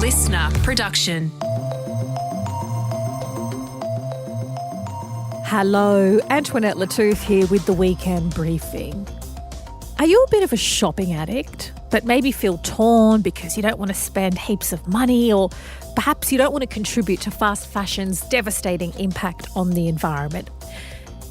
listener production. Hello, Antoinette Lattouf here with the weekend briefing. Are you a bit of a shopping addict, but maybe feel torn because you don't want to spend heaps of money, or perhaps you don't want to contribute to fast fashion's devastating impact on the environment?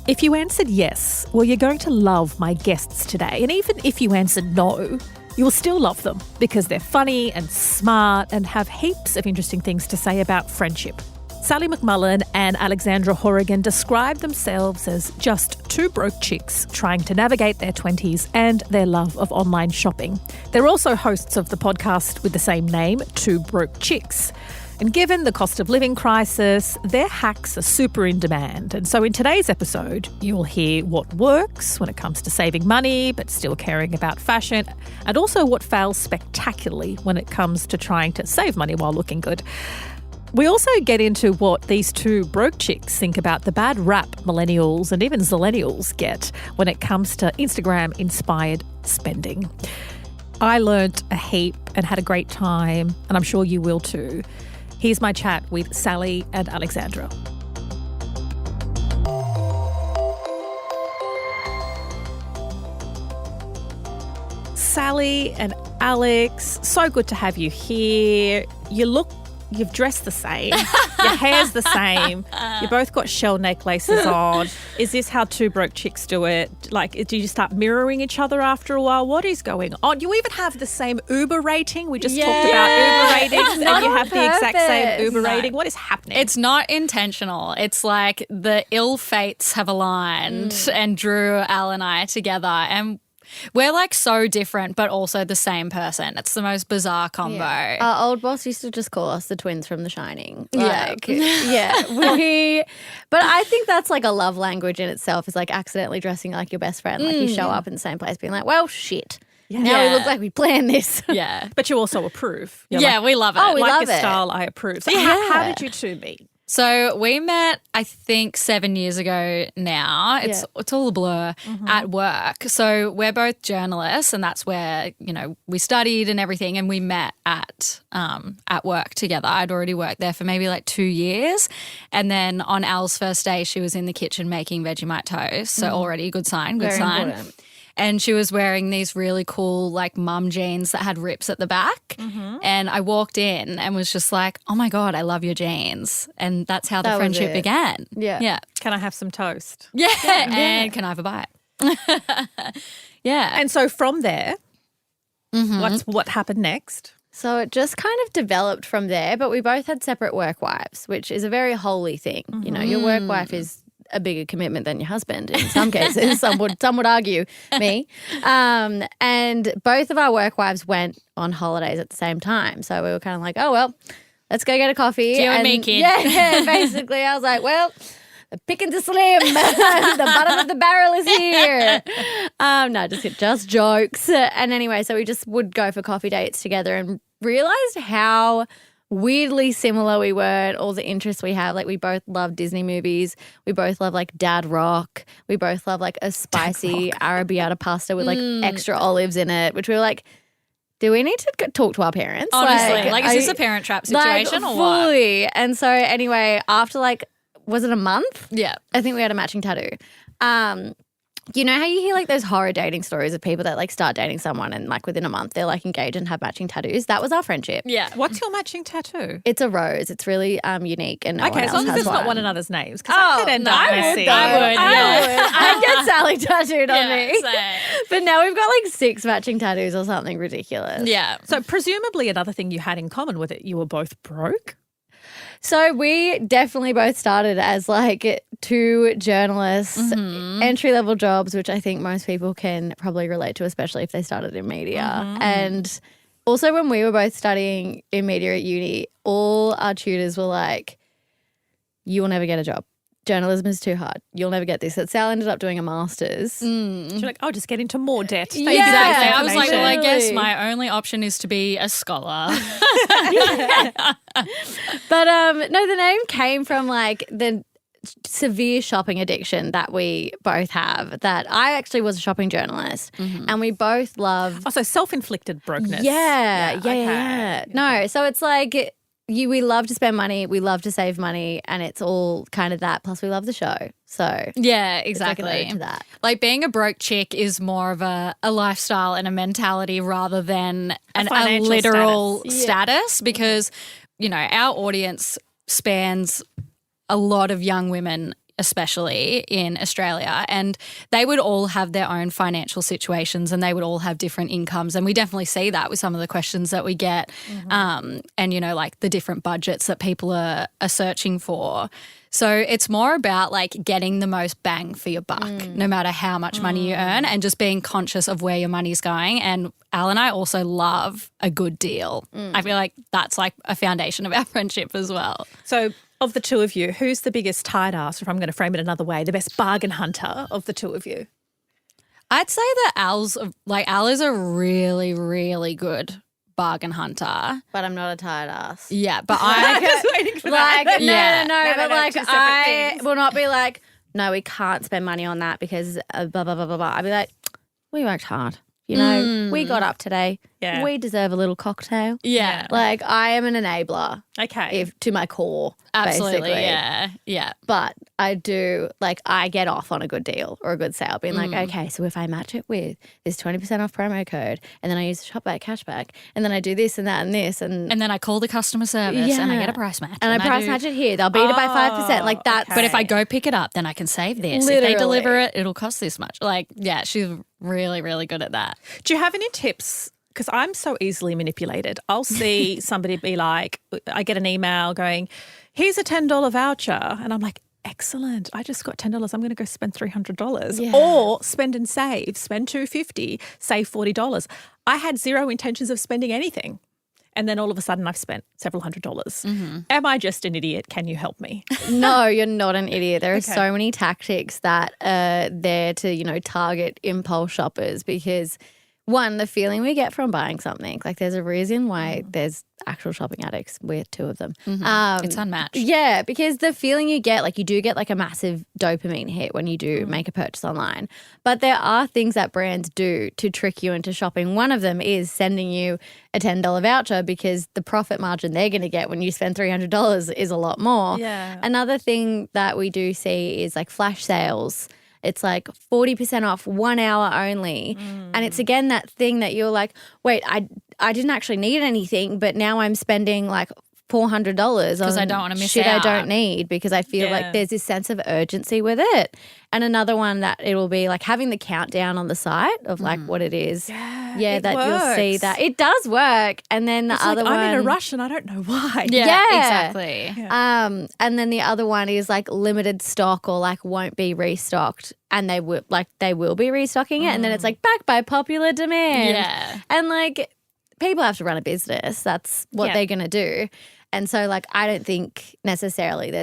If you answered yes, well, you're going to love my guests today. And even if you answered no, you will still love them because they're funny and smart and have heaps of interesting things to say about friendship. Sally McMullen and Alexandra Hourigan describe themselves as just two broke chicks trying to navigate their 20s and their love of online shopping. They're also hosts of the podcast with the same name, Two Broke Chicks. And given the cost of living crisis, their hacks are super in demand. And so in today's episode, you'll hear what works when it comes to saving money but still caring about fashion, and also what fails spectacularly when it comes to trying to save money while looking good. We also get into what these two broke chicks think about the bad rap millennials and even zillenials get when it comes to Instagram-inspired spending. I learnt a heap and had a great time, and I'm sure you will too. Here's my chat with Sally and Alexandra. Sally and Alex, so good to have you here. You've dressed the same. Your hair's the same. You both got shell necklaces on. Is this how two broke chicks do it? Like, do you start mirroring each other after a while? What is going on? You even have the same Uber rating. We just talked about Uber ratings, and you have the exact same Uber rating. What is happening? It's not intentional. It's like the ill fates have aligned and drew Al and I together, and we're like so different, but also the same person. It's the most bizarre combo. Yeah. Our old boss used to just call us the twins from The Shining. But I think that's like a love language in itself, is like accidentally dressing like your best friend. Like you show up in the same place being like, well, shit. Now we look like we planned this. Yeah. But you also approve. We love it. Oh, we love your it. style, I approve. So how did you two meet? So we met, I think, 7 years ago now. It's all a blur at work. So we're both journalists, and that's where, we studied and everything, and we met at work together. I'd already worked there for maybe like 2 years. And then on Al's first day, she was in the kitchen making Vegemite toast. So already a good sign, Very sign. important. And she was wearing these really cool like mum jeans that had rips at the back. And I walked in and was just like, oh my God, I love your jeans. And that's how the friendship began. Yeah. Can I have some toast? Yeah. And can I have a bite? Yeah. And so from there, what happened next? So it just kind of developed from there, but we both had separate work wives, which is a very holy thing. Your work wife is a bigger commitment than your husband in some cases. Some would argue me. And both of our work wives went on holidays at the same time. So we were kind of like, oh, well, let's go get a coffee. You and me, kid. Yeah, basically. I was like, well, the pickings are slim. The bottom of the barrel is here. No, just jokes. And anyway, so we just would go for coffee dates together and realised how weirdly similar we were and all the interests we have. Like, we both love Disney movies. We both love like dad rock. We both love like a spicy arrabbiata pasta with like extra olives in it, which we were like, do we need to talk to our parents? Honestly, like is this a parent trap situation or what? Fully. And so anyway, after like, was it a month? Yeah. I think we had a matching tattoo. You know how you hear like those horror dating stories of people that like start dating someone and like within a month they're like engaged and have matching tattoos? That was our friendship. Yeah. What's your matching tattoo? It's a rose. It's really unique and no one Okay, as else long as has it's not one. one another's names, because that could end up I would, messy. I'd get Sally tattooed on me. Same. But now we've got like 6 matching tattoos or something ridiculous. Yeah. So presumably another thing you had in common with it, you were both broke? So we definitely both started as like 2 journalists, entry-level jobs, which I think most people can probably relate to, especially if they started in media. And also when we were both studying in media at uni, all our tutors were like, you will never get a job. Journalism is too hard. You'll never get this. So Sal ended up doing a master's. She's like, oh, just get into more debt. Yeah. Exactly. I was like, well, I guess Totally. my only option is to be a scholar. But no, the name came from like the severe shopping addiction that we both have, that I actually was a shopping journalist and we both love. Oh, so self-inflicted brokenness. Yeah. No, so it's like we love to spend money, we love to save money, and it's all kind of that. Plus we love the show. So yeah, exactly. It's like an ode to that. Like being a broke chick is more of a lifestyle and a mentality rather than a literal status because, you know, our audience spans a lot of young women, especially in Australia, and they would all have their own financial situations and they would all have different incomes. And we definitely see that with some of the questions that we get and, you know, like the different budgets that people are searching for. So it's more about like getting the most bang for your buck, no matter how much money you earn, and just being conscious of where your money's going. And Al and I also love a good deal. I feel like that's like a foundation of our friendship as well. So of the two of you, who's the biggest tight ass, if I'm going to frame it another way, the best bargain hunter of the two of you? I'd say that Al is a really, really good bargain hunter. But I'm not a tight ass. Yeah, but I'm just waiting for like, that. No, but like two separate I things. will not be like, no, we can't spend money on that because blah, blah, blah, blah, blah. I'd be like, we worked hard. You know, we got up today. Yeah. We deserve a little cocktail. Yeah. Like I am an enabler. Okay. To my core. Absolutely, basically. yeah. But I do, like, I get off on a good deal or a good sale, being like, okay, so if I match it with this 20% off promo code and then I use the shop back cashback and then I do this and that and this and then I call the customer service and I get a price match. And I price match it here. They'll beat it by 5%. Like that's. okay. But if I go pick it up, then I can save this. Literally. If they deliver it, it'll cost this much. Like, yeah, she's really, really good at that. Do you have any tips? Because I'm so easily manipulated. I'll see somebody be like, I get an email going, here's a $10 voucher. And I'm like, excellent. I just got $10. I'm going to go spend $300. Yeah. Or spend and save. Spend $250, save $40. I had zero intentions of spending anything. And then all of a sudden I've spent several $100s. Am I just an idiot? Can you help me? No, you're not an idiot. There are so many tactics that are there to, you know, target impulse shoppers because one, the feeling we get from buying something, like there's a reason why there's actual shopping addicts. We're two of them. It's unmatched. Yeah, because the feeling you get, like you do get like a massive dopamine hit when you do make a purchase online. But there are things that brands do to trick you into shopping. One of them is sending you a $10 voucher because the profit margin they're going to get when you spend $300 is a lot more. Yeah. Another thing that we do see is like flash sales. It's like 40% off 1 hour only. And it's again that thing that you're like, wait, I didn't actually need anything, but now I'm spending like $400 because I don't want to miss shit out. I don't need because I feel like there's this sense of urgency with it. And another one that it'll be like having the countdown on the site of like what it is. Yeah, it that works. you'll see that. It does work. And then the It's other like, one. I'm in a rush and I don't know why. Yeah, exactly. And then the other one is like limited stock or like won't be restocked, and they will be restocking it, and then it's like back by popular demand. Yeah. And like people have to run a business. That's what they're gonna do. And so like I don't think necessarily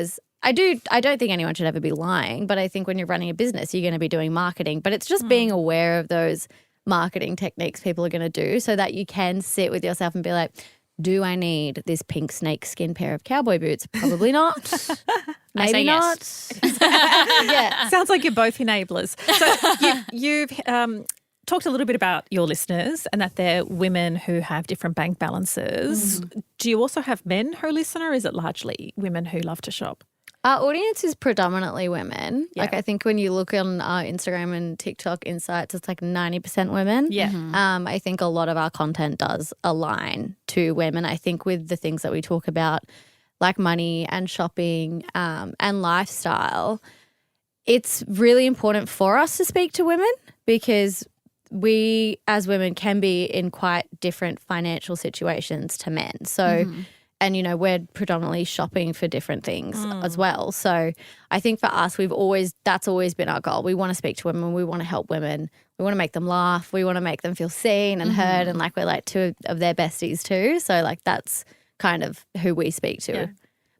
I don't think anyone should ever be lying, but I think when you're running a business, you're going to be doing marketing. But it's just being aware of those marketing techniques people are going to do so that you can sit with yourself and be like, do I need this pink snake skin pair of cowboy boots? Probably not. I say Maybe not. yes. Yeah. Sounds like you're both enablers. So you've talked a little bit about your listeners and that they're women who have different bank balances. Do you also have men who listen, or is it largely women who love to shop? Our audience is predominantly women. Yeah. Like I think when you look on our Instagram and TikTok insights, it's like 90% women. Yeah. I think a lot of our content does align to women. I think with the things that we talk about, like money and shopping and lifestyle, it's really important for us to speak to women because we as women can be in quite different financial situations to men. So and, you know, we're predominantly shopping for different things as well. So I think for us, that's always been our goal. We want to speak to women. We want to help women. We want to make them laugh. We want to make them feel seen and heard. And like we're like two of their besties too. So like that's kind of who we speak to. Yeah.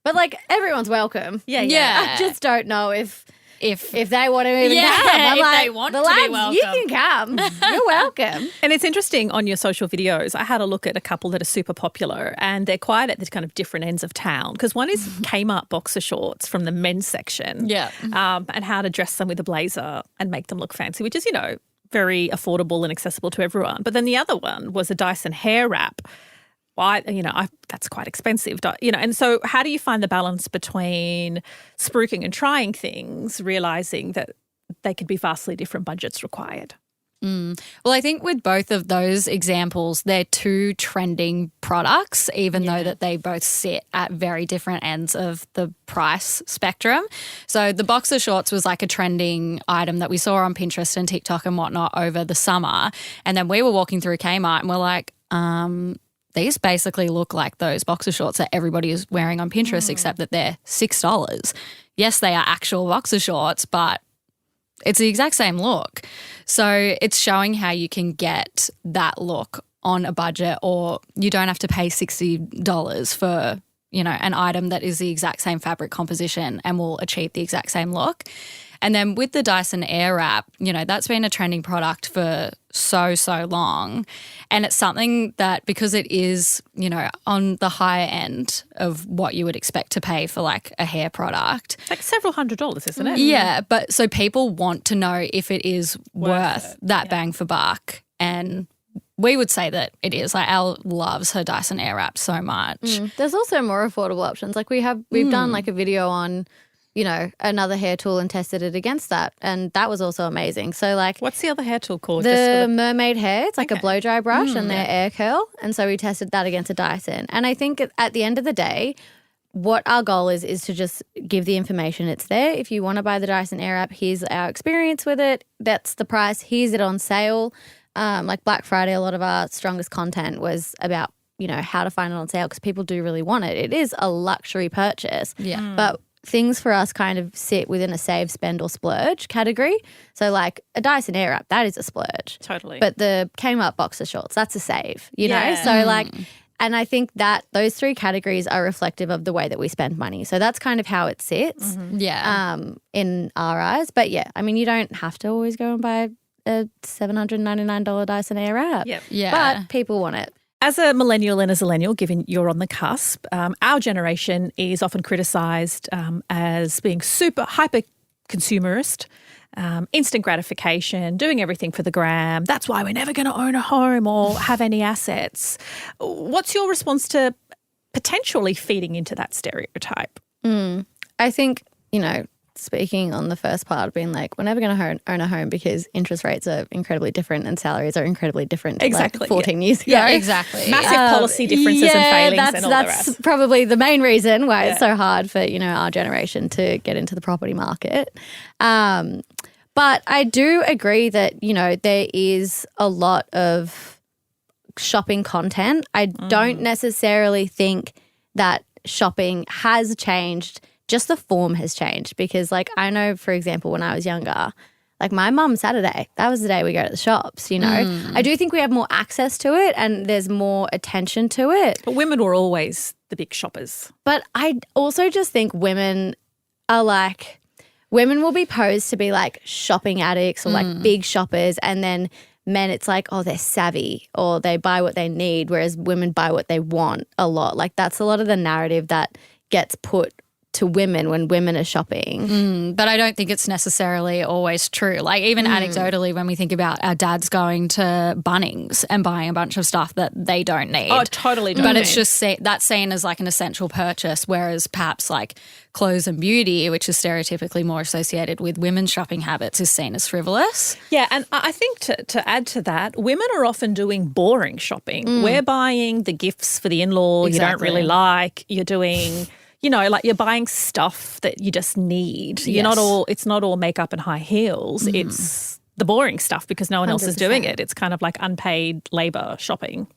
But like everyone's welcome. Yeah. Yeah. I just don't know if if they want to even come. I'm if like, they want the to be lads, welcome. you can come. You're welcome. And it's interesting on your social videos, I had a look at a couple that are super popular and they're quite at the kind of different ends of town because one is Kmart boxer shorts from the men's section and how to dress them with a blazer and make them look fancy, which is, you know, very affordable and accessible to everyone. But then the other one was a Dyson hair wrap. That's quite expensive, you know. And so how do you find the balance between spruiking and trying things, realising that they could be vastly different budgets required? Well, I think with both of those examples, they're two trending products, even though that they both sit at very different ends of the price spectrum. So the boxer shorts was like a trending item that we saw on Pinterest and TikTok and whatnot over the summer. And then we were walking through Kmart and we're like, these basically look like those boxer shorts that everybody is wearing on Pinterest, except that they're $6. Yes, they are actual boxer shorts, but it's the exact same look. So it's showing how you can get that look on a budget, or you don't have to pay $60 for, you know, an item that is the exact same fabric composition and will achieve the exact same look. And then with the Dyson Airwrap, you know, that's been a trending product for so long. And it's something that, because it is, you know, on the higher end of what you would expect to pay for like a hair product. Like several $100s, isn't it? Yeah, but so people want to know if it is worth that bang for buck. And we would say that it is. Like, Elle loves her Dyson Airwrap so much. There's also more affordable options. Like we've done like a video on, you know, another hair tool and tested it against that. And that was also amazing. So like, what's the other hair tool called? The mermaid hair. It's like a blow dry brush and their air curl. And so we tested that against a Dyson. And I think at the end of the day, what our goal is to just give the information. It's there. If you want to buy the Dyson Airwrap, here's our experience with it. That's the price. Here's it on sale. Like Black Friday, a lot of our strongest content was about, you know, how to find it on sale because people do really want it. It is a luxury purchase. Yeah. But things for us kind of sit within a save, spend or splurge category. So like a Dyson Airwrap, that is a splurge. Totally. But the Kmart boxer shorts, that's a save, you know? So like, and I think that those three categories are reflective of the way that we spend money. So that's kind of how it sits in our eyes. But yeah, I mean, you don't have to always go and buy a $799 Dyson Airwrap. Yep. Yeah. But people want it. As a millennial and a zillennial, given you're on the cusp, our generation is often criticised as being super hyper consumerist, instant gratification, doing everything for the gram. That's why we're never going to own a home or have any assets. What's your response to potentially feeding into that stereotype? I think, you know, speaking on the first part, being like, we're never going to own a home because interest rates are incredibly different and salaries are incredibly different to like 14 years ago. Yeah, exactly. Massive policy differences and failings and all the that's rest. probably the main reason why it's so hard for, you know, our generation to get into the property market. But I do agree that, you know, there is a lot of shopping content. I don't necessarily think that shopping has changed. Just the form has changed because, like, I know, for example, when I was younger, like my mum's Saturday, that was the day we go to the shops, you know. I do think we have more access to it and there's more attention to it. But women were always the big shoppers. But I also just think women are like, women will be posed to be like shopping addicts or like big shoppers, and then men, it's like, oh, they're savvy or they buy what they need, whereas women buy what they want a lot. Like that's a lot of the narrative that gets put to women when women are shopping. But I don't think it's necessarily always true. Like even anecdotally, when we think about our dads going to Bunnings and buying a bunch of stuff that they don't need. Oh, totally don't But need. it's just that's seen as like an essential purchase, whereas perhaps like clothes and beauty, which is stereotypically more associated with women's shopping habits, is seen as frivolous. Yeah, and I think to add to that, women are often doing boring shopping. We're buying the gifts for the in-law you don't really like. You're doing... You know, like you're buying stuff that you just need. You're not all. It's not all makeup and high heels. It's the boring stuff because no one else is doing it. It's kind of like unpaid labour shopping.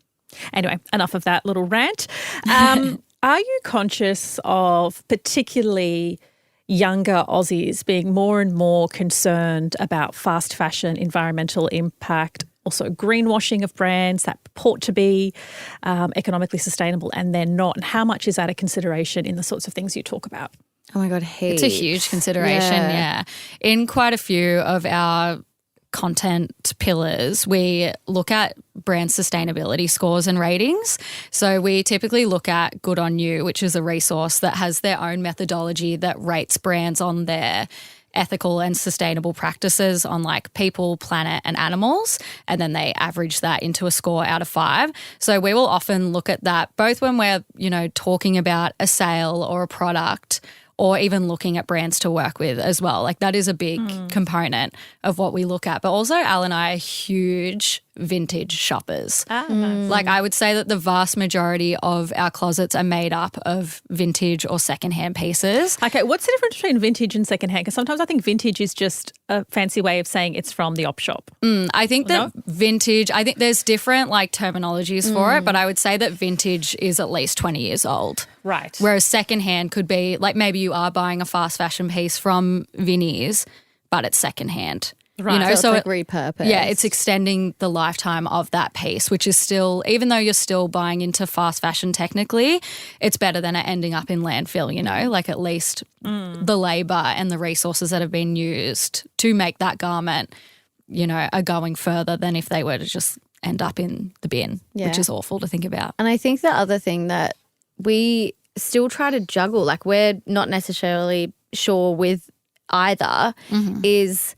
Anyway, enough of that little rant. Are you conscious of particularly younger Aussies being more and more concerned about fast fashion, environmental impact, also greenwashing of brands that purport to be economically sustainable and they're not? And how much is that a consideration in the sorts of things you talk about? Oh my God, heaps. It's a huge consideration, yeah. In quite a few of our content pillars, we look at brand sustainability scores and ratings. So we typically look at Good On You, which is a resource that has their own methodology that rates brands on their ethical and sustainable practices on like people, planet and animals, and then they average that into a score out of 5. So we will often look at that both when we're, talking about a sale or a product, or even looking at brands to work with as well. Like that is a big component of what we look at. But also Al and I are huge vintage shoppers. Nice. Like I would say that the vast majority of our closets are made up of vintage or secondhand pieces. Okay, what's the difference between vintage and secondhand? Because sometimes I think vintage is just a fancy way of saying it's from the op shop. I think that vintage, I think there's different like terminologies for it, but I would say that vintage is at least 20 years old. Right. Whereas secondhand could be like maybe you are buying a fast fashion piece from Vinnie's, but it's secondhand. Right. So it's like repurposed. Yeah, it's extending the lifetime of that piece, which is still, even though you're still buying into fast fashion technically, it's better than it ending up in landfill, like at least the labour and the resources that have been used to make that garment, are going further than if they were to just end up in the bin, which is awful to think about. And I think the other thing that we still try to juggle, like we're not necessarily sure with either, is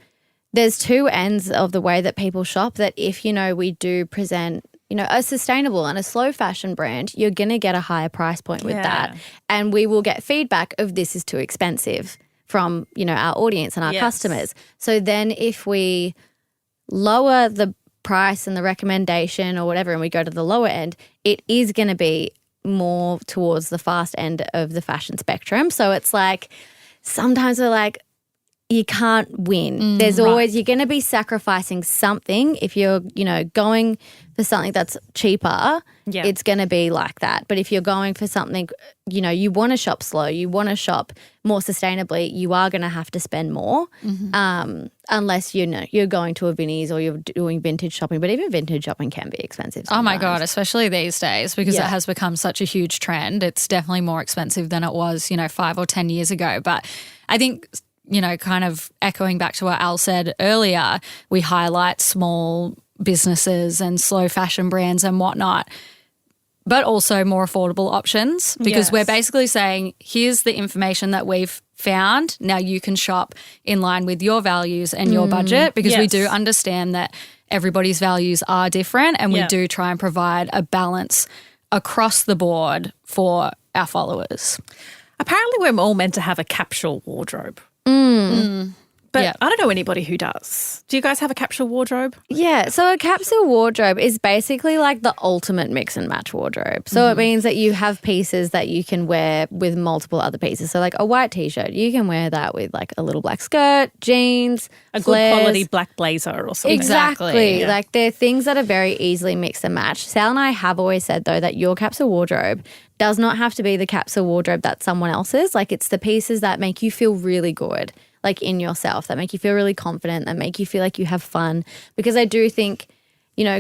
there's two ends of the way that people shop that if, we do present, a sustainable and a slow fashion brand, you're going to get a higher price point with that. And we will get feedback of this is too expensive from, our audience and our customers. So then if we lower the price and the recommendation or whatever and we go to the lower end, it is going to be more towards the fast end of the fashion spectrum. So it's like sometimes we're like, you can't win. There's always, you're going to be sacrificing something. If you're, going for something that's cheaper, it's going to be like that. But if you're going for something, you want to shop slow, you want to shop more sustainably, you are going to have to spend more unless, you're going to a Vinnie's or you're doing vintage shopping. But even vintage shopping can be expensive sometimes. Oh my God, especially these days because it has become such a huge trend. It's definitely more expensive than it was, 5 or 10 years ago. But I think kind of echoing back to what Al said earlier, we highlight small businesses and slow fashion brands and whatnot, but also more affordable options because we're basically saying, here's the information that we've found. Now you can shop in line with your values and your budget because we do understand that everybody's values are different and we do try and provide a balance across the board for our followers. Apparently we're all meant to have a capsule wardrobe. But I don't know anybody who does. Do you guys have a capsule wardrobe? Yeah. So a capsule wardrobe is basically like the ultimate mix and match wardrobe. So it means that you have pieces that you can wear with multiple other pieces. So like a white T-shirt, you can wear that with like a little black skirt, jeans, a flares. good quality black blazer or something. Exactly. Yeah. Like they're things that are very easily mixed and matched. Sal and I have always said though that your capsule wardrobe does not have to be the capsule wardrobe that's someone else's. Like it's the pieces that make you feel really good, like in yourself, that make you feel really confident, that make you feel like you have fun. Because I do think,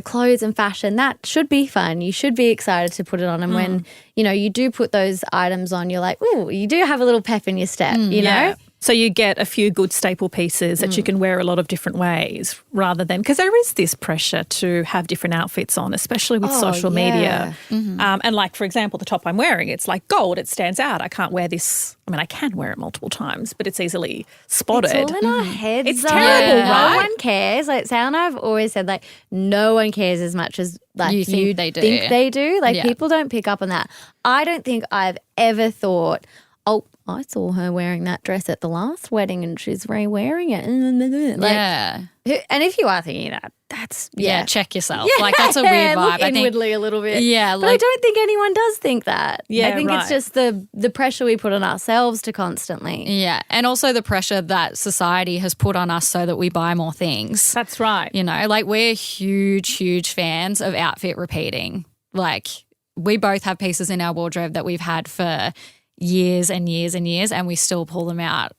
clothes and fashion, that should be fun. You should be excited to put it on. And when, you do put those items on, you're like, ooh, you do have a little pep in your step, you know? So you get a few good staple pieces that you can wear a lot of different ways rather than – because there is this pressure to have different outfits on, especially with social media. And like, for example, the top I'm wearing, it's like gold. It stands out. I can't wear this – I mean, I can wear it multiple times, but it's easily spotted. It's all in our heads. It's though. terrible, No right? one cares. Like Sal and I have always said, like, no one cares as much as like You think they do. Think they do. Like people don't pick up on that. I don't think I've ever thought, oh, I saw her wearing that dress at the last wedding and she's re-wearing it. Like, and if you are thinking that, that's check yourself. Like that's a weird vibe. Look inwardly a little bit. Yeah, but I don't think anyone does think that. Yeah, I think it's just the pressure we put on ourselves to constantly. Yeah, and also the pressure that society has put on us so that we buy more things. That's right. Like we're huge fans of outfit repeating. Like we both have pieces in our wardrobe that we've had for years and years and years and we still pull them out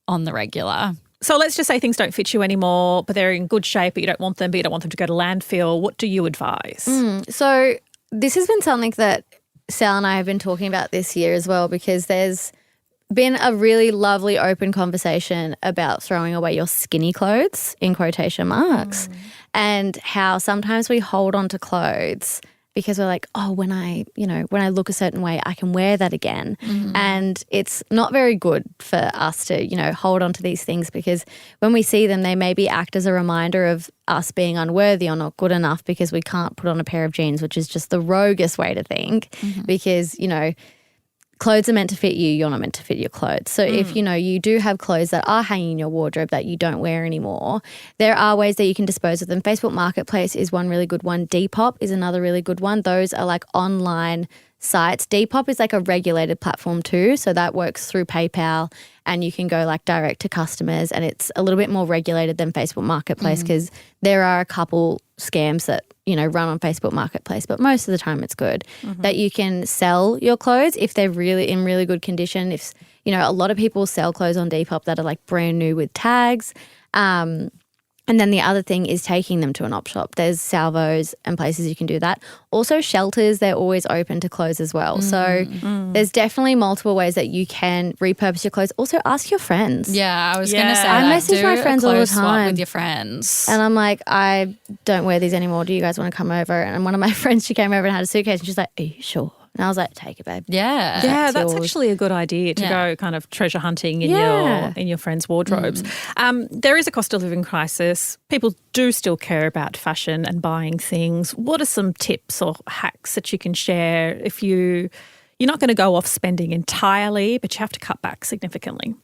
on the regular. So let's just say things don't fit you anymore, but they're in good shape, but you don't want them to go to landfill. What do you advise? So this has been something that Sal and I have been talking about this year as well because there's been a really lovely open conversation about throwing away your skinny clothes, in quotation marks, and how sometimes we hold on to clothes because we're like, oh, when I look a certain way, I can wear that again. And it's not very good for us to, hold on to these things, because when we see them, they maybe act as a reminder of us being unworthy or not good enough because we can't put on a pair of jeans, which is just the roguest way to think, because, clothes are meant to fit you. You're not meant to fit your clothes. So if, you do have clothes that are hanging in your wardrobe that you don't wear anymore, there are ways that you can dispose of them. Facebook Marketplace is one really good one. Depop is another really good one. Those are like online sites. Depop is like a regulated platform too. So that works through PayPal, and you can go like direct to customers, and it's a little bit more regulated than Facebook Marketplace because there are a couple scams that, run on Facebook Marketplace, but most of the time it's good that you can sell your clothes if they're really in really good condition. If, a lot of people sell clothes on Depop that are like brand new with tags. And then the other thing is taking them to an op shop. There's salvos and places you can do that. Also shelters, they're always open to clothes as well. So there's definitely multiple ways that you can repurpose your clothes. Also ask your friends. Yeah, I was going to say I that. message my friends all the time with your friends. And I'm like, I don't wear these anymore. Do you guys want to come over? And one of my friends, she came over and had a suitcase, and she's like, are you sure? And I was like, take it, babe. Yeah. Yeah, that's yours. actually a good idea to go kind of treasure hunting in your friends' wardrobes. There is a cost of living crisis. People do still care about fashion and buying things. What are some tips or hacks that you can share if you're not going to go off spending entirely, but you have to cut back significantly?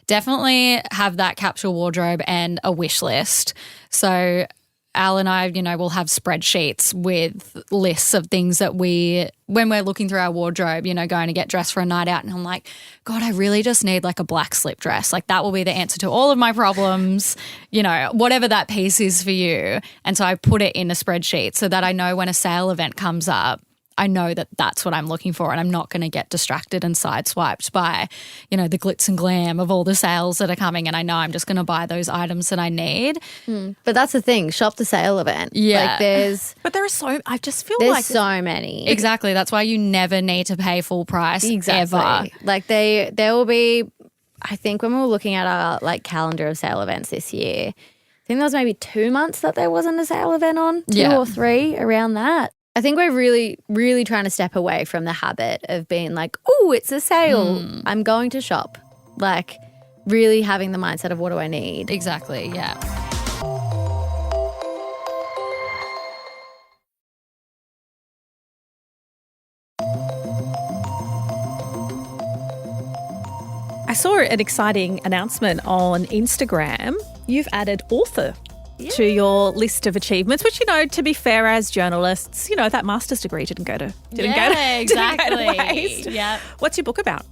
Definitely have that capsule wardrobe and a wish list. So Al and I, will have spreadsheets with lists of things that when we're looking through our wardrobe, going to get dressed for a night out, and I'm like, God, I really just need like a black slip dress. Like that will be the answer to all of my problems, whatever that piece is for you. And so I put it in a spreadsheet so that I know when a sale event comes up, I know that that's what I'm looking for, and I'm not going to get distracted and sideswiped by, the glitz and glam of all the sales that are coming, and I know I'm just going to buy those items that I need. But that's the thing, shop the sale event. Yeah. But there are I just feel there's like so many. Exactly. That's why you never need to pay full price ever. Like there will be, I think when we were looking at our like calendar of sale events this year, I think there was maybe 2 months that there wasn't a sale event on, 2 or 3 around that. I think we're really, really trying to step away from the habit of being like, oh, it's a sale, I'm going to shop. Like really having the mindset of what do I need? Exactly, yeah. I saw an exciting announcement on Instagram. You've added author to your list of achievements, which, to be fair, as journalists, that master's degree didn't go to waste. Yeah. What's your book about?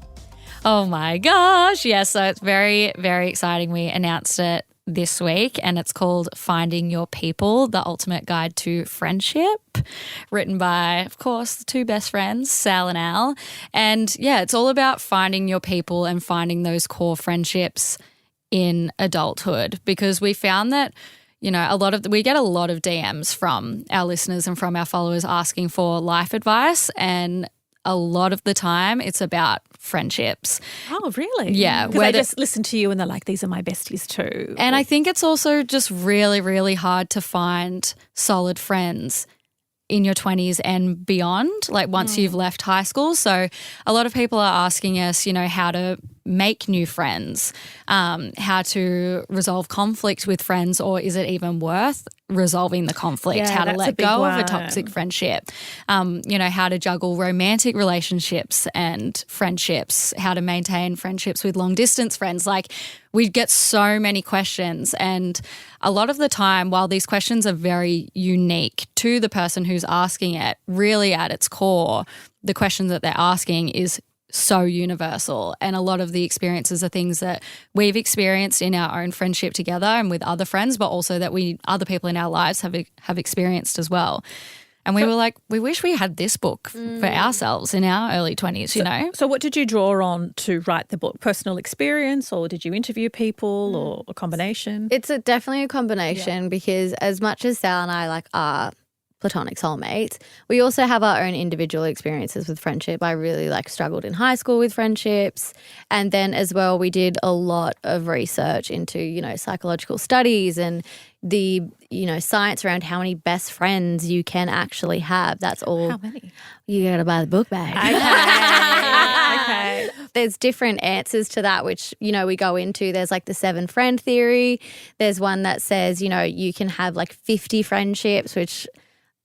Oh my gosh. Yeah, so it's very, very exciting. We announced it this week, and it's called Finding Your People, The Ultimate Guide to Friendship, written by, of course, the 2 best friends, Sal and Al. And yeah, it's all about finding your people and finding those core friendships in adulthood, because we found that we get a lot of DMs from our listeners and from our followers asking for life advice, and a lot of the time it's about friendships. Oh, really? Yeah. Because they just listen to you and they're like, these are my besties too. And I think it's also just really, really hard to find solid friends in your 20s and beyond, like once you've left high school. So a lot of people are asking us, how to make new friends, how to resolve conflict with friends, or is it even worth resolving the conflict, how to let go of a toxic friendship, how to juggle romantic relationships and friendships, how to maintain friendships with long distance friends. Like we get so many questions, and a lot of the time, while these questions are very unique to the person who's asking it, really at its core, the question that they're asking is so universal, and a lot of the experiences are things that we've experienced in our own friendship together and with other friends, but also that other people in our lives have experienced as well. And we were like, we wish we had this book for ourselves in our early 20s, So what did you draw on to write the book? Personal experience, or did you interview people, or a combination? It's definitely a combination, because as much as Sal and I are platonic soulmates. We also have our own individual experiences with friendship. I really struggled in high school with friendships. And then as well, we did a lot of research into, psychological studies and the, science around how many best friends you can actually have. That's all. How many? You got to buy the book bag. Okay. There's different answers to that, which, we go into. There's the 7 friend theory. There's one that says, you can have 50 friendships, which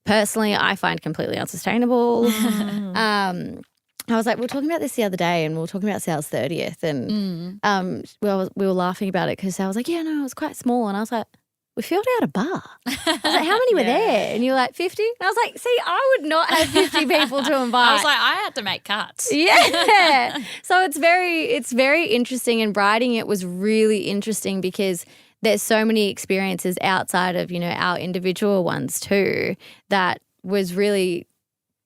personally I find completely unsustainable. I was we were talking about this the other day and we were talking about Sal's 30th and we were laughing about it because Sal was yeah, no, it was quite small. And I was we filled out a bar. I was how many were there? And you were 50? And I was see, I would not have 50 people to invite. I was I had to make cuts. Yeah. So it's very interesting, and writing it was really interesting because there's so many experiences outside of, our individual ones too that was really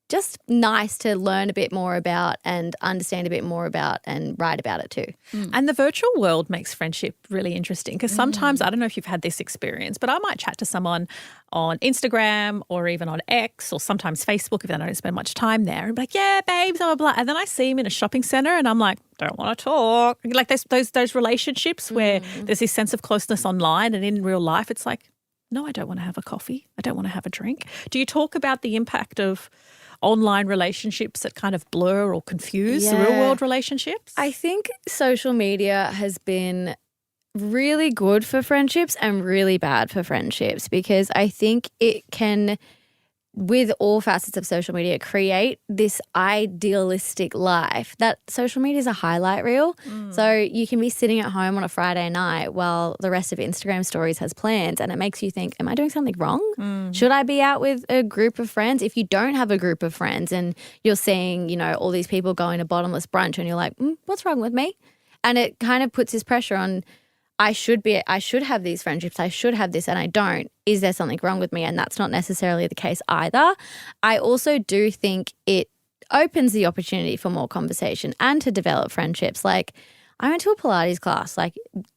just nice to learn a bit more about and understand a bit more about and write about it too. And the virtual world makes friendship really interesting because sometimes, I don't know if you've had this experience, but I might chat to someone on Instagram or even on X or sometimes Facebook if I don't spend much time there and be yeah, babes, blah, blah, blah. And then I see him in a shopping centre and I'm don't want to talk. Those relationships where there's this sense of closeness online and in real life it's no, I don't want to have a coffee. I don't want to have a drink. Do you talk about the impact of online relationships that kind of blur or confuse the real world relationships? I think social media has been really good for friendships and really bad for friendships because I think it can, with all facets of social media, create this idealistic life that social media is a highlight reel. So you can be sitting at home on a Friday night while the rest of Instagram stories has plans and it makes you think, am I doing something wrong? Should I be out with a group of friends? If you don't have a group of friends and you're seeing, all these people going to bottomless brunch and you're what's wrong with me? And it kind of puts this pressure on, I should have these friendships, I should have this and I don't. Is there something wrong with me? And that's not necessarily the case either. I also do think it opens the opportunity for more conversation and to develop friendships. I went to a Pilates class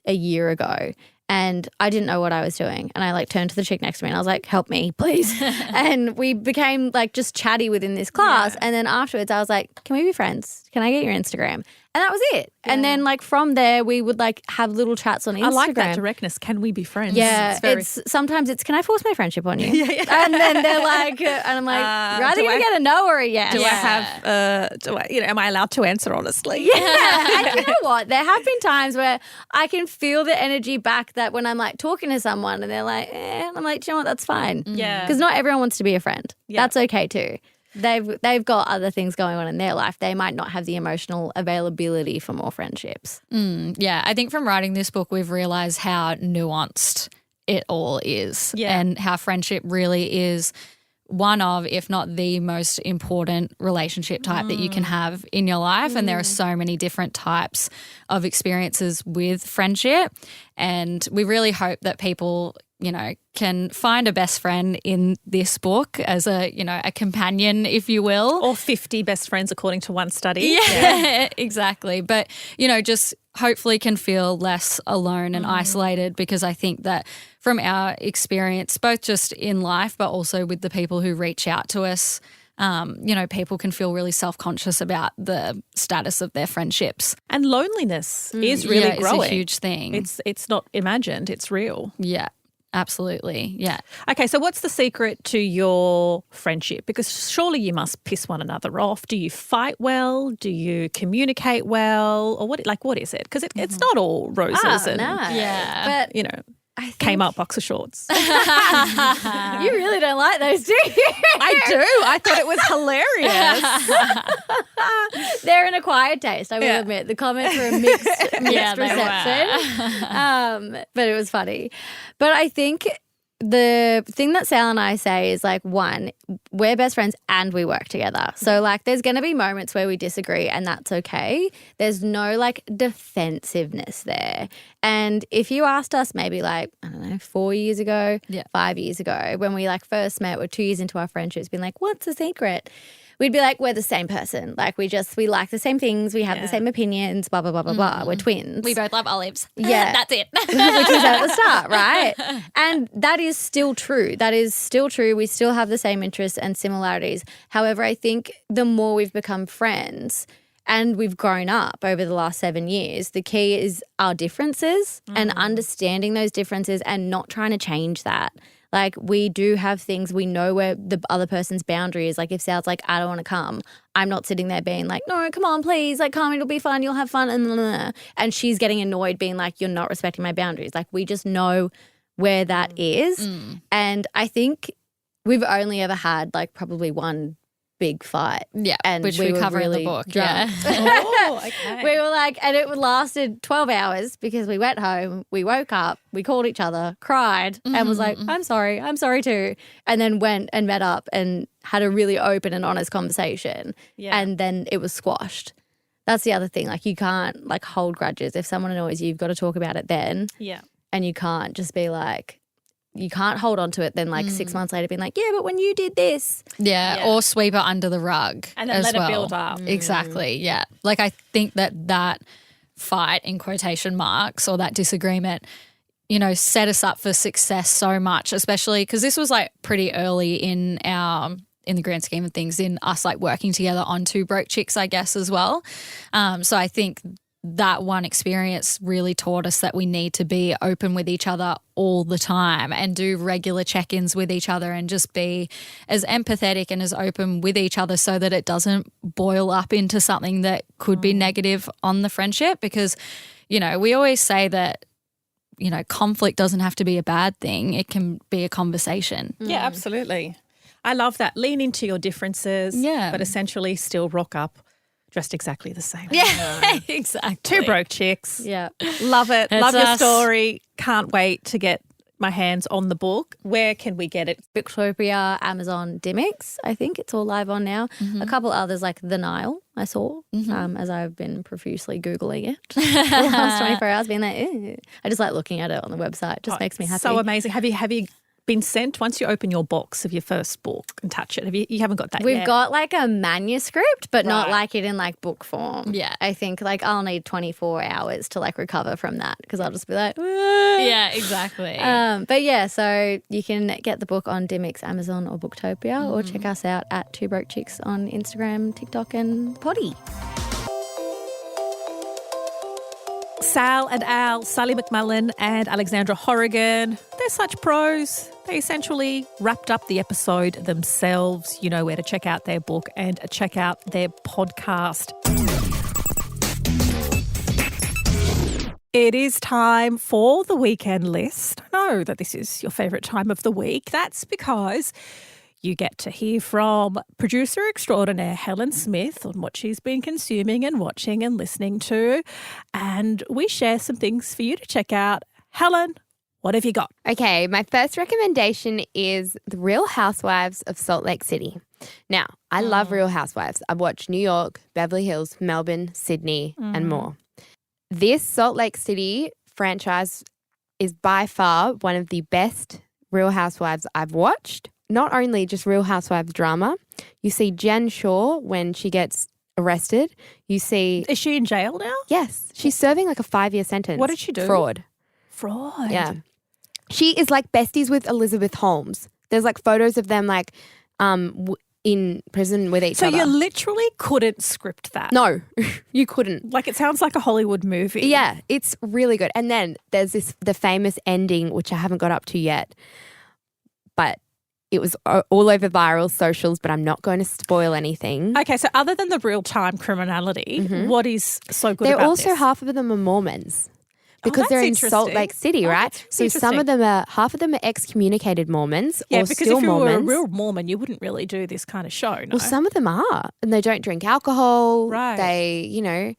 a year ago and I didn't know what I was doing. And I turned to the chick next to me and I was help me, please. And we became just chatty within this class. Yeah. And then afterwards I was can we be friends? Can I get your Instagram? And that was it. Yeah. And then from there we would have little chats on Instagram. I like that directness. Can we be friends? Yeah. Sometimes it's can I force my friendship on you? Yeah. And then they're and I'm you're either going to get a no or a yes. Do I have, am I allowed to answer honestly? Yeah. And you know what? There have been times where I can feel the energy back that when I'm talking to someone and they're and I'm do you know what? That's fine. Yeah. Because not everyone wants to be a friend. Yeah. That's okay too. They've got other things going on in their life. They might not have the emotional availability for more friendships. Yeah, I think from writing this book, we've realised how nuanced it all is and how friendship really is one of, if not the most important relationship type that you can have in your life. And there are so many different types of experiences with friendship. And we really hope that people can find a best friend in this book as a companion, if you will. Or 50 best friends according to one study. Yeah. Exactly. But, just hopefully can feel less alone and isolated because I think that from our experience, both just in life but also with the people who reach out to us, people can feel really self-conscious about the status of their friendships. And loneliness is really growing. It's a huge thing. It's not imagined, it's real. Yeah. Absolutely. Yeah. Okay, so what's the secret to your friendship? Because surely you must piss one another off. Do you fight well? Do you communicate well? Or what is it? Because it's not all roses and yeah. But came up boxer shorts. You really don't like those, do you? I do. I thought it was hilarious. They're an acquired taste, I will admit. The comments were a mixed reception. But it was funny. But I think the thing that Sal and I say is one, we're best friends and we work together. So there's going to be moments where we disagree and that's okay. There's no defensiveness there. And if you asked us maybe 4 years ago, 5 years ago, when we first met, we're 2 years into our friendship, it's been what's the secret? we'd be like, we're the same person. Like we like the same things. We have the same opinions, blah, blah, blah, blah, blah. We're twins. We both love olives. Yeah. That's it. Which was at the start, right? And that is still true. That is still true. We still have the same interests and similarities. However, I think the more we've become friends and we've grown up over the last 7 years, the key is our differences and understanding those differences and not trying to change that. Like we do have things, we know where the other person's boundary is. Like if Sal's like, I don't want to come, I'm not sitting there being like, no, come on, please, like come, it'll be fun, you'll have fun. And she's getting annoyed being like, you're not respecting my boundaries. Like we just know where that is. And I think we've only ever had like probably one big fight. Yeah, and which we cover in the book. Drunk. Yeah. Oh, okay. We were like, and it lasted 12 hours because we went home, we woke up, we called each other, cried, and was like, I'm sorry too. And then went and met up and had a really open and honest conversation. Yeah. And then it was squashed. That's the other thing. Like you can't like hold grudges. If someone annoys you, you've got to talk about it then. Yeah. And you can't just be like, you can't hold on to it then like 6 months later being like, yeah, but when you did this. Yeah, or sweep it under the rug And then as let well. it build up. Exactly, yeah. Like I think that fight in quotation marks or that disagreement, you know, set us up for success so much, especially because this was like pretty early in the grand scheme of things in us like working together on Two Broke Chicks, I guess, as well. So I think that one experience really taught us that we need to be open with each other all the time and do regular check-ins with each other and just be as empathetic and as open with each other so that it doesn't boil up into something that could be negative on the friendship. Because, you know, we always say that, you know, conflict doesn't have to be a bad thing. It can be a conversation. Yeah, absolutely. I love that. Lean into your differences, but essentially still rock up dressed exactly the same. Yeah, exactly. Two Broke Chicks. Yeah. Love it. It's Love your us. story. Can't wait to get my hands on the book. Where can we get it? Booktopia, Amazon, Dimmix, I think it's all live on now. A couple others like The Nile I saw as I've been profusely Googling it for the last 24 hours being like, ew. I just like looking at it on the website. It just makes me happy. So amazing. Have you been sent once you open your box of your first book and touch it? You haven't got that yet? We've got like a manuscript, but not Right. like it in like book form. Yeah. I think like I'll need 24 hours to like recover from that because I'll just be like, Yeah, exactly. But yeah, so you can get the book on Dimmix, Amazon or Booktopia or check us out at Two Broke Chicks on Instagram, TikTok and Poddy. Sal and Al, Sally McMullen and Alexandra Hourigan. They're such pros. They essentially wrapped up the episode themselves. You know where to check out their book and check out their podcast. It is time for the weekend list. I know that this is your favourite time of the week. That's because you get to hear from producer extraordinaire Helen Smith on what she's been consuming and watching and listening to. And we share some things for you to check out. Helen, what have you got? Okay, my first recommendation is The Real Housewives of Salt Lake City. Now, I love Real Housewives. I've watched New York, Beverly Hills, Melbourne, Sydney, and more. This Salt Lake City franchise is by far one of the best Real Housewives I've watched. Not only just Real Housewives drama, you see Jen Shaw when she gets arrested. You see... Is she in jail now? Yes, she's serving like a 5-year sentence. What did she do? Fraud. Yeah. She is like besties with Elizabeth Holmes. There's like photos of them like in prison with each other. So you literally couldn't script that? No, you couldn't. Like it sounds like a Hollywood movie. Yeah, it's really good. And then there's the famous ending, which I haven't got up to yet, but it was all over viral socials, but I'm not going to spoil anything. Okay, so other than the real-time criminality, what is so good They're about also this? half of them are Mormons. Because that's they're in Salt interesting. Lake City, right? that's So some of them half of them are excommunicated Mormons Yeah, or because still if you Mormons. were a real Mormon, you wouldn't really do this kind of show, no? Well, some of them are, and they don't drink alcohol. Right. They,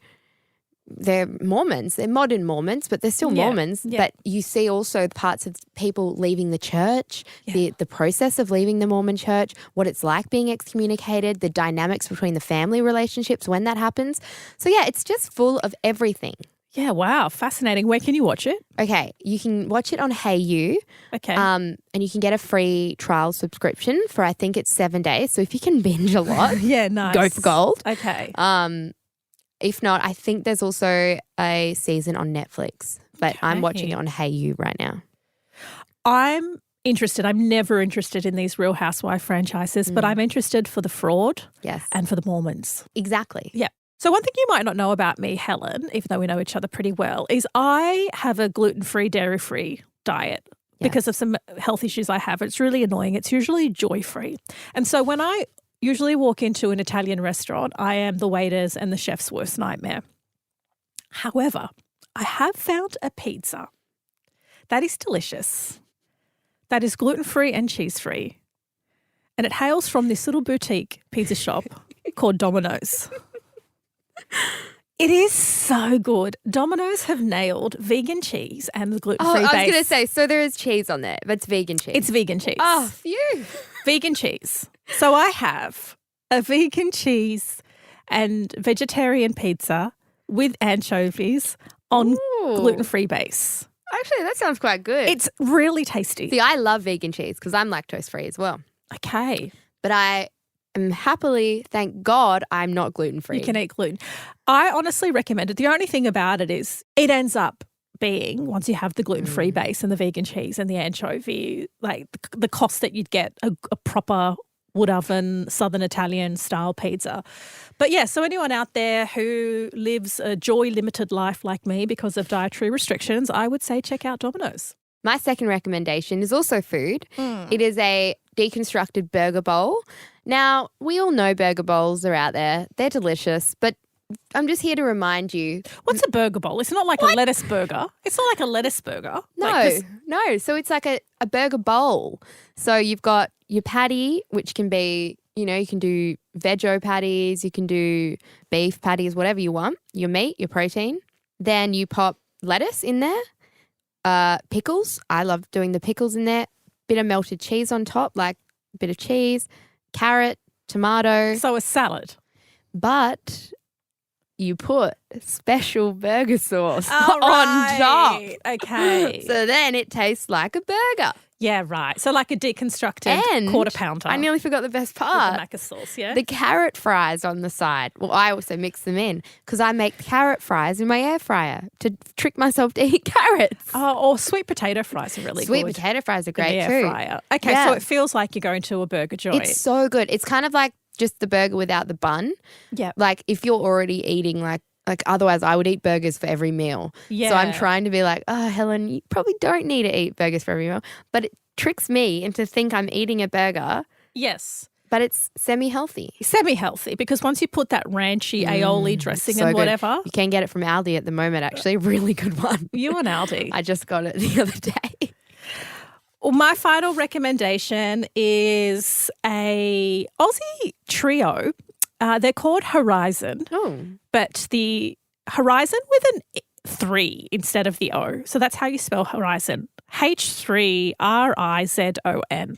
they're Mormons. They're modern Mormons, but they're still Mormons. Yeah. But you see also parts of people leaving the church, the process of leaving the Mormon church, what it's like being excommunicated, the dynamics between the family relationships when that happens. So, yeah, it's just full of everything. Yeah, wow. Fascinating. Where can you watch it? Okay, you can watch it on HeyU. Okay. And you can get a free trial subscription for, I think it's 7 days. So if you can binge a lot, yeah, nice. go for gold. Okay. If not, I think there's also a season on Netflix, but I'm watching it on HeyU right now. I'm interested. I'm never interested in these Real Housewife franchises, but I'm interested for the fraud and for the Mormons. Exactly. Yeah. So one thing you might not know about me, Helen, even though we know each other pretty well, is I have a gluten-free, dairy-free diet because of some health issues I have. It's really annoying. It's usually joy-free. And so when I usually walk into an Italian restaurant, I am the waiter's and the chef's worst nightmare. However, I have found a pizza that is delicious, that is gluten-free and cheese-free, and it hails from this little boutique pizza shop called Dominos. It is so good. Domino's have nailed vegan cheese and the gluten-free base. I was going to say, so there is cheese on there, but it's vegan cheese. It's vegan cheese. Oh, phew. Vegan cheese. So I have a vegan cheese and vegetarian pizza with anchovies on gluten-free base. Actually, that sounds quite good. It's really tasty. See, I love vegan cheese because I'm lactose-free as well. Okay. But I am happily, thank God, I'm not gluten-free. You can eat gluten. I honestly recommend it. The only thing about it is it ends up being, once you have the gluten-free base and the vegan cheese and the anchovy, like the cost that you'd get a proper wood oven, Southern Italian style pizza. But yeah, so anyone out there who lives a joy-limited life like me because of dietary restrictions, I would say check out Domino's. My second recommendation is also food. It is a deconstructed burger bowl. Now, we all know burger bowls are out there. They're delicious, but I'm just here to remind you. What's a burger bowl? It's not like a lettuce burger. It's not like a lettuce burger. No. So it's like a burger bowl. So you've got your patty, which can be, you can do veggie patties, you can do beef patties, whatever you want, your meat, your protein. Then you pop lettuce in there, pickles. I love doing the pickles in there. Bit of melted cheese on top, like a bit of cheese, carrot, tomato. So a salad. But you put special burger sauce on top. Okay. So then it tastes like a burger. Yeah, right. So like a deconstructed quarter pounder. I nearly forgot the best part. With the maca sauce, yeah? The carrot fries on the side. Well, I also mix them in because I make carrot fries in my air fryer to trick myself to eat carrots. Oh, or sweet potato fries are really Sweet good. potato fries are great in the too. air fryer. Okay, so it feels like you're going to a burger joint. It's so good. It's kind of like just the burger without the bun. Yeah. Like if you're already eating like otherwise I would eat burgers for every meal. Yeah. So I'm trying to be like, Helen, you probably don't need to eat burgers for every meal. But it tricks me into think I'm eating a burger. Yes. But it's semi-healthy. Semi-healthy because once you put that ranchy aioli dressing and whatever. Good. You can get it from Aldi at the moment, actually. Really good one. You and Aldi. I just got it the other day. Well, my final recommendation is a Aussie trio. They're called Horizon. Oh. But the Horizon with an 3 instead of the O. So that's how you spell Horizon. H3RIZON.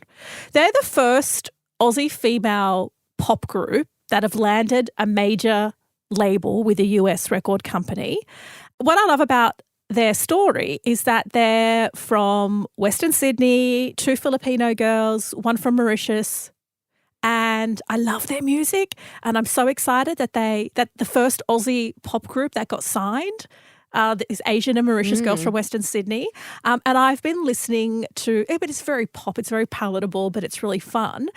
They're the first Aussie female pop group that have landed a major label with a US record company. What I love about their story is that they're from Western Sydney, 2 Filipino girls, 1 from Mauritius, and I love their music. And I'm so excited that the first Aussie pop group that got signed is Asian and Mauritius girls from Western Sydney. And I've been listening to it, but it's very pop, it's very palatable, but it's really fun.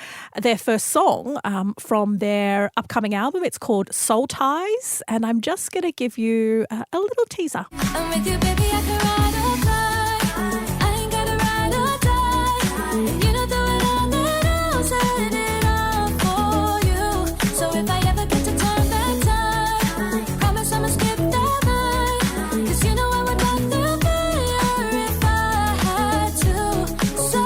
Their first song from their upcoming album, it's called Soul Ties, and I'm just going to give you a little teaser. I'm with you, baby, I can ride or fly. I ain't gotta ride or die. And you know through it all that I'll set it all for you. So if I ever get to turn back time, promise I'ma skip that line. 'Cause you know I would run through fire if I had to. So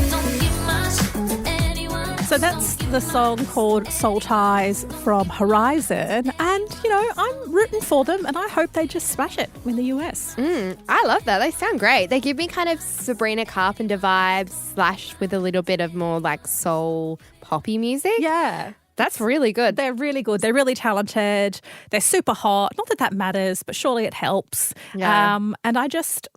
don't give my shit to anyone. So that's the song called Soul Ties from Horizon. And, I'm rooting for them and I hope they just smash it in the US. I love that. They sound great. They give me kind of Sabrina Carpenter vibes / with a little bit of more like soul poppy music. Yeah. That's really good. They're really good. They're really talented. They're super hot. Not that that matters, but surely it helps. Yeah. And I just,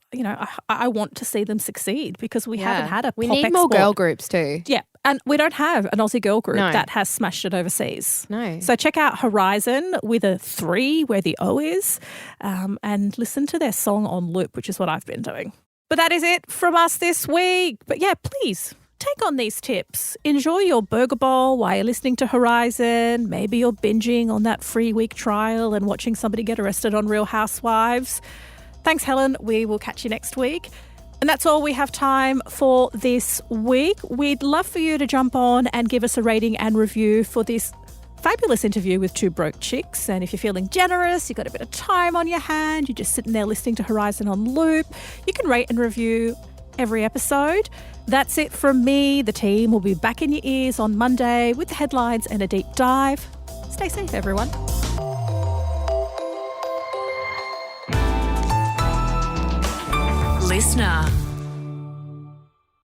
I want to see them succeed because we haven't had a We pop need more export. girl groups too. Yeah. And we don't have an Aussie girl group No. that has smashed it overseas. No. So check out Horizon with a 3 where the O is and listen to their song on loop, which is what I've been doing. But that is it from us this week. But yeah, please take on these tips. Enjoy your burger bowl while you're listening to Horizon. Maybe you're binging on that free week trial and watching somebody get arrested on Real Housewives. Thanks, Helen. We will catch you next week. And that's all we have time for this week. We'd love for you to jump on and give us a rating and review for this fabulous interview with 2 broke chicks. And if you're feeling generous, you've got a bit of time on your hand, you're just sitting there listening to Horizon on loop, you can rate and review every episode. That's it from me. The team will be back in your ears on Monday with the headlines and a deep dive. Stay safe, everyone. Listener.